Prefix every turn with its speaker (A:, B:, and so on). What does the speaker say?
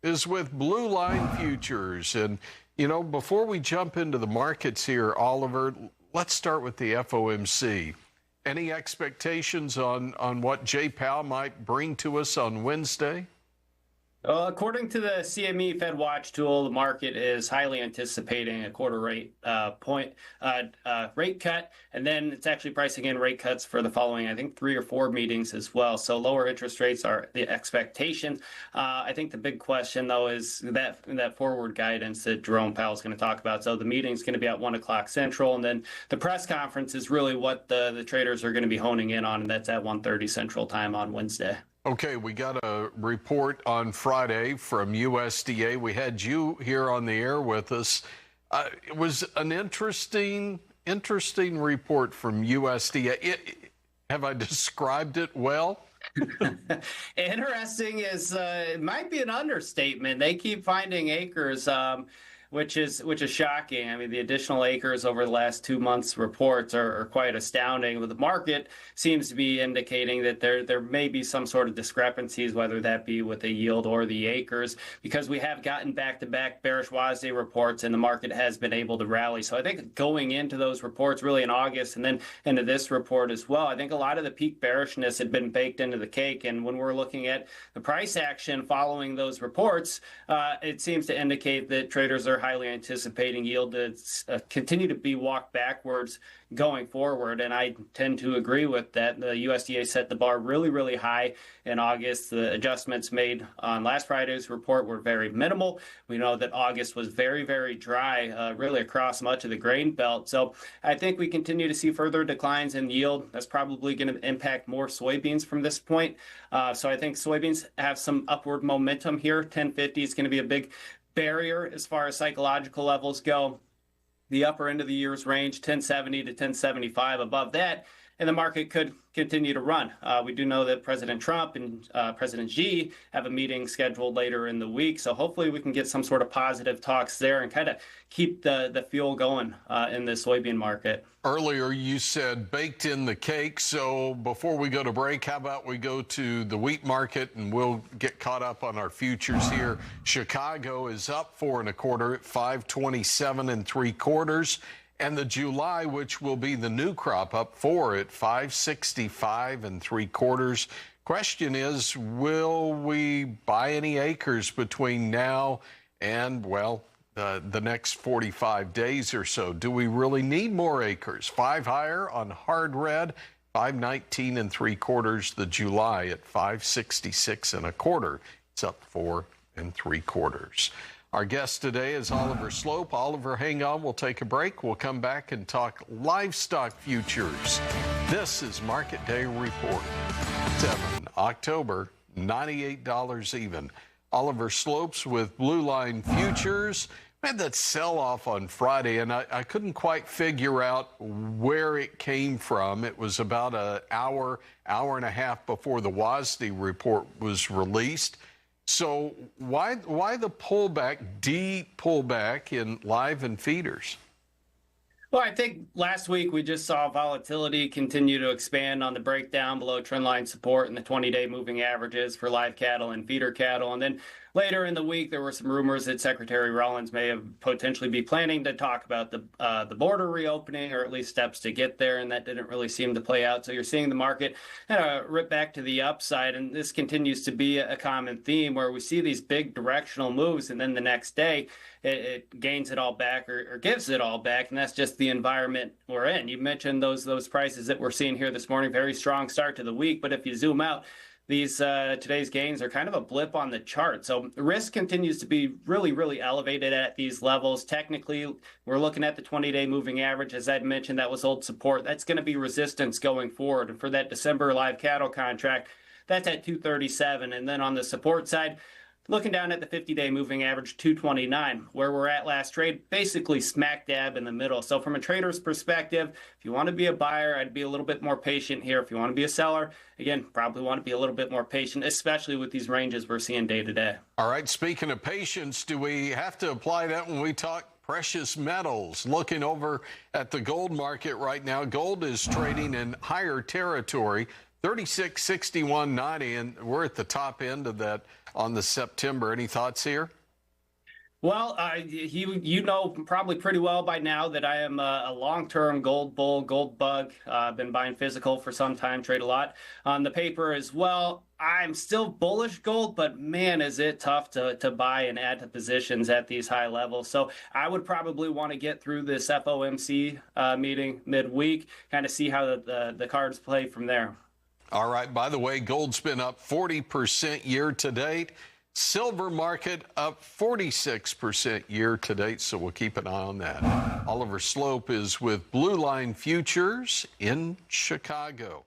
A: is with Blue Line Futures. And, you know, before we jump into the markets here, Oliver, let's start with the FOMC. Any expectations on what Jay Powell might bring to us on Wednesday?
B: According to the CME Fed Watch tool, the market is highly anticipating a quarter rate rate cut, and then it's actually pricing in rate cuts for the following, I think, 3 or 4 meetings as well. So lower interest rates are the expectation. I think the big question, though, is that forward guidance that Jerome Powell is going to talk about. So the meeting's going to be at 1 o'clock Central, and then the press conference is really what the traders are going to be honing in on, and that's at 1:30 Central time on Wednesday.
A: Okay, we got a report on Friday from USDA. We had you here on the air with us. It was an interesting report from USDA. Have I described it well?
B: Interesting is it might be an understatement. They keep finding acres. Which is shocking. I mean, the additional acres over the last 2 months reports are quite astounding. But the market seems to be indicating that there may be some sort of discrepancies, whether that be with the yield or the acres, because we have gotten back-to-back bearish WASDE reports, and the market has been able to rally. So I think going into those reports really in August and then into this report as well, I think a lot of the peak bearishness had been baked into the cake. And when we're looking at the price action following those reports, it seems to indicate that traders are highly anticipating yield to continue to be walked backwards going forward. And I tend to agree with that. The USDA set the bar really, really high in August. The adjustments made on last Friday's report were very minimal. We know that August was very, very dry, really across much of the grain belt. So I think we continue to see further declines in yield. That's probably going to impact more soybeans from this point. So I think soybeans have some upward momentum here. 1050 is going to be a big barrier as far as psychological levels go. The upper end of the year's range, 1070 to 1075. Above that, and the market could continue to run. We do know that President Trump and President Xi have a meeting scheduled later in the week, so hopefully we can get some sort of positive talks there and kind of keep the fuel going in the soybean market.
A: Earlier you said baked in the cake, so before we go to break, how about we go to the wheat market and we'll get caught up on our futures here. Chicago is up 4 1/4 at 527 3/4. And the July, which will be the new crop, up 4 at 565 3/4. Question is, will we buy any acres between now and, well, the next 45 days or so? Do we really need more acres? 5 higher on hard red, 519 3/4. The July at 566 1/4. It's up 4 3/4. Our guest today is Oliver Slope. Oliver, hang on. We'll take a break. We'll come back and talk livestock futures. This is Market Day Report. 7 October, $98 even. Oliver Slopes with Blue Line Futures. We had that sell-off on Friday, and I couldn't quite figure out where it came from. It was about an hour and a half before the WASDE report was released. So why the pullback, deep pullback in live and feeders?
B: Well, I think last week we just saw volatility continue to expand on the breakdown below trendline support and the 20-day moving averages for live cattle and feeder cattle. And then later in the week, there were some rumors that Secretary Rollins may have potentially be planning to talk about the border reopening, or at least steps to get there, and that didn't really seem to play out. So you're seeing the market rip back to the upside, and this continues to be a common theme where we see these big directional moves, and then the next day it gains it all back or gives it all back, and that's just the environment we're in. You mentioned those prices that we're seeing here this morning, very strong start to the week, but if you zoom out, these today's gains are kind of a blip on the chart. So risk continues to be really, really elevated at these levels. Technically, we're looking at the 20-day moving average. As I'd mentioned, that was old support. That's going to be resistance going forward. And for that December live cattle contract, that's at 237. And then on the support side, looking down at the 50-day moving average, 229, where we're at last trade, basically smack dab in the middle. So from a trader's perspective, if you want to be a buyer, I'd be a little bit more patient here. If you want to be a seller, again, probably want to be a little bit more patient, especially with these ranges we're seeing day to day.
A: All right, speaking of patience, do we have to apply that when we talk precious metals? Looking over at the gold market right now, gold is trading in higher territory. 36.61.90, and we're at the top end of that on the September. Any thoughts here?
B: Well, you know probably pretty well by now that I am a long-term gold bull, gold bug. I've been buying physical for some time, trade a lot on the paper as well. I'm still bullish gold, but man, is it tough to buy and add to positions at these high levels. So I would probably want to get through this FOMC meeting midweek, kind of see how the cards play from there.
A: All right. By the way, gold's been up 40% year to date. Silver market up 46% year to date, so we'll keep an eye on that. Oliver Slope is with Blue Line Futures in Chicago.